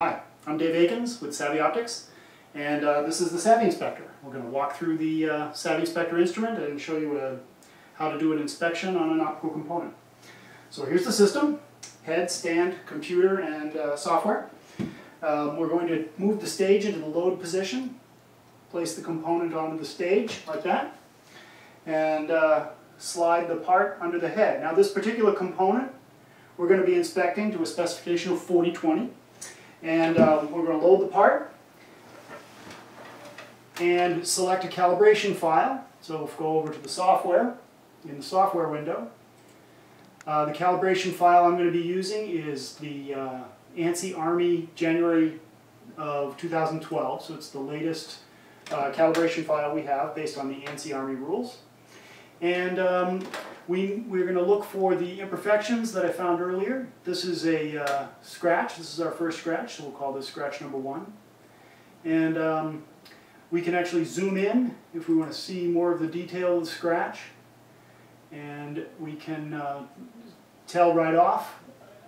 Hi, I'm Dave Aikens with Savvy Optics, and this is the Savvy Inspector. We're going to walk through the Savvy Inspector instrument and show you how to do an inspection on an optical component. So here's the system: head, stand, computer, and software. We're going to move the stage into the load position, place the component onto the stage like that, and slide the part under the head. Now this particular component we're going to be inspecting to a specification of 4020. And we're going to load the part and select a calibration file. So we'll go over to the software, in the software window. The calibration file I'm going to be using is the ANSI Army January of 2012. So it's the latest calibration file we have based on the ANSI Army rules. And we're going to look for the imperfections that I found earlier. This is a scratch. This is our first scratch, so we'll call this scratch number 1. And we can actually zoom in if we want to see more of the detail of the scratch. And we can tell right off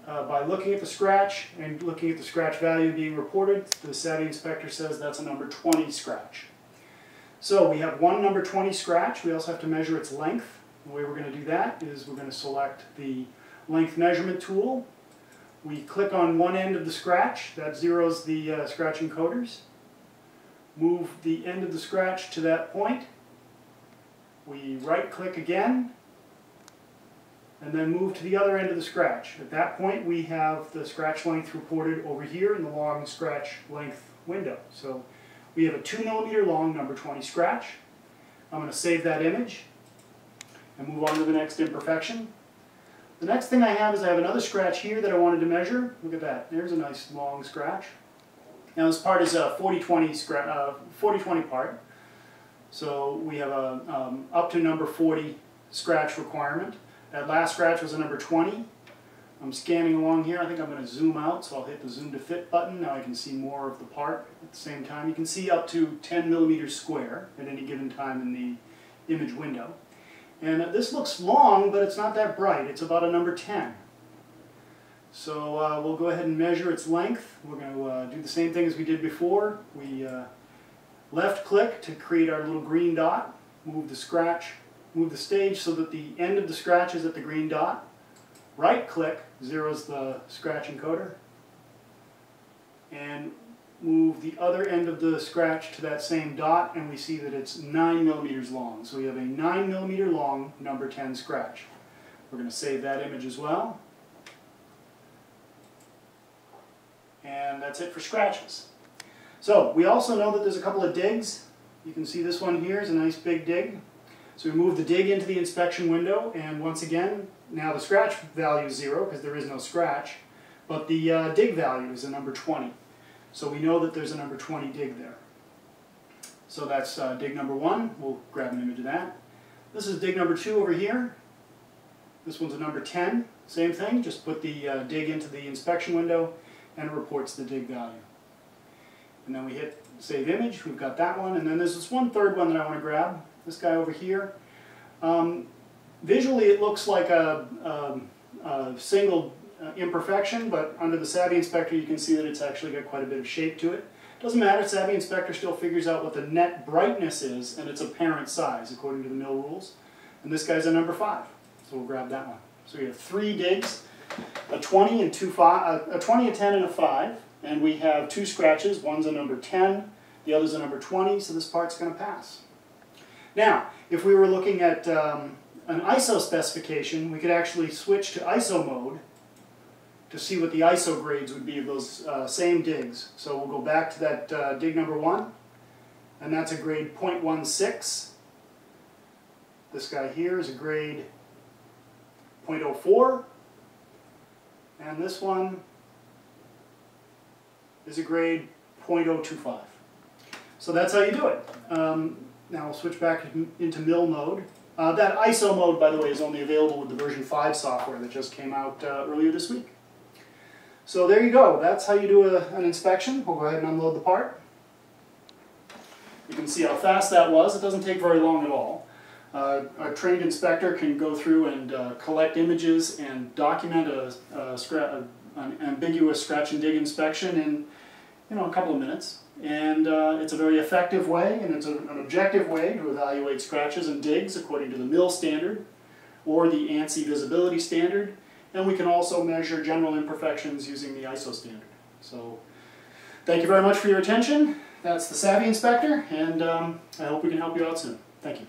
by looking at the scratch and looking at the scratch value being reported. The Savvy Inspector says that's a number 20 scratch. So we have one number 20 scratch. We also have to measure its length. The way we're going to do that is we're going to select the length measurement tool. We click on one end of the scratch. That zeroes the scratch encoders. Move the end of the scratch to that point. We right click again and then move to the other end of the scratch. At that point we have the scratch length reported over here in the long scratch length window. So we have a 2 mm long number 20 scratch. I'm going to save that image and move on to the next imperfection. The next thing I have is I have another scratch here that I wanted to measure. Look at that. There's a nice long scratch. Now this part is a 4020 part. So we have a up to number 40 scratch requirement. That last scratch was a number 20. I'm scanning along here. I think I'm going to zoom out, so I'll hit the zoom to fit button. Now I can see more of the part at the same time. You can see up to 10 mm square at any given time in the image window. And this looks long, but it's not that bright. It's about a number 10. So we'll go ahead and measure its length. We're going to do the same thing as we did before. We left click to create our little green dot, move the stage so that the end of the scratch is at the green dot. Right click zeroes the scratch encoder, and move the other end of the scratch to that same dot, and we see that it's 9 mm long. So we have a 9 mm long number 10 scratch. We're going to save that image as well. And that's it for scratches. So we also know that there's a couple of digs. You can see this one here is a nice big dig. So we move the dig into the inspection window, and once again, now the scratch value is 0 because there is no scratch, but the dig value is a number 20. So we know that there's a number 20 dig there. So that's dig number 1. We'll grab an image of that. This is dig number 2 over here. This one's a number 10. Same thing, just put the dig into the inspection window and it reports the dig value. And then we hit save image. We've got that one. And then there's this one third one that I want to grab. This guy over here. Visually it looks like a single imperfection, but under the Savvy Inspector you can see that it's actually got quite a bit of shape to it. Doesn't matter, Savvy Inspector still figures out what the net brightness is and its apparent size according to the mill rules. And this guy's a number 5, so we'll grab that one. So we have 3 digs, a 20, and a 20, a 10, and a 5, and we have 2 scratches. One's a number 10, the other's a number 20, so this part's going to pass. Now, if we were looking at an ISO specification, we could actually switch to ISO mode to see what the ISO grades would be of those same digs. So we'll go back to that dig number 1, and that's a grade 0.16. This guy here is a grade 0.04, and this one is a grade 0.025. So that's how you do it. Now we'll switch back into mill mode. That ISO mode, by the way, is only available with the version 5 software that just came out earlier this week. So there you go. That's how you do an inspection. We'll go ahead and unload the part. You can see how fast that was. It doesn't take very long at all. A trained inspector can go through and collect images and document an ambiguous scratch and dig inspection a couple of minutes. And it's a very effective way, and it's an objective way to evaluate scratches and digs according to the mill standard or the ANSI visibility standard. And we can also measure general imperfections using the ISO standard. So thank you very much for your attention. That's the Savvy Inspector, and I hope we can help you out soon. Thank you.